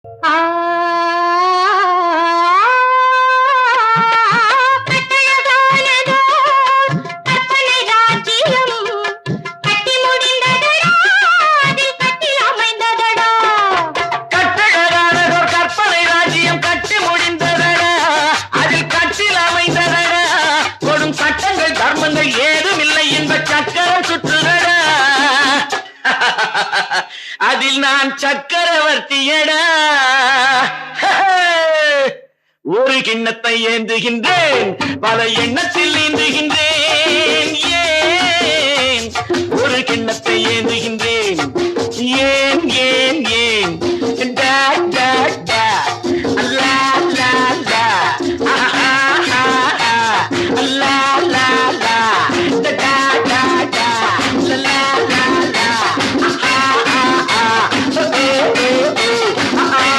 ஆ கட்டழகானதோ கற்பனை ராஜ்யம் கட்டி முடிந்ததடா அதில் கட்டில் அமைந்ததடா கட்டழகானதோர் கற்பனை ராஜ்யம் கட்டி முடிந்ததடா அதில் கட்டில் அமைந்ததடா கொடும் சட்டங்கள் தர்மங்கள் ஏதும் இல்லை என்ப சக்கரம் சுற்றுதடா அதில் நான் சக்கரவர்த்தியடா ஒரு கிண்ணத்தை ஏந்துகின்றேன் பல எண்ணத்தில் நீந்துகின்றேன் ஏன் ஒரு கிண்ணத்தை ஏந்துகின்றேன்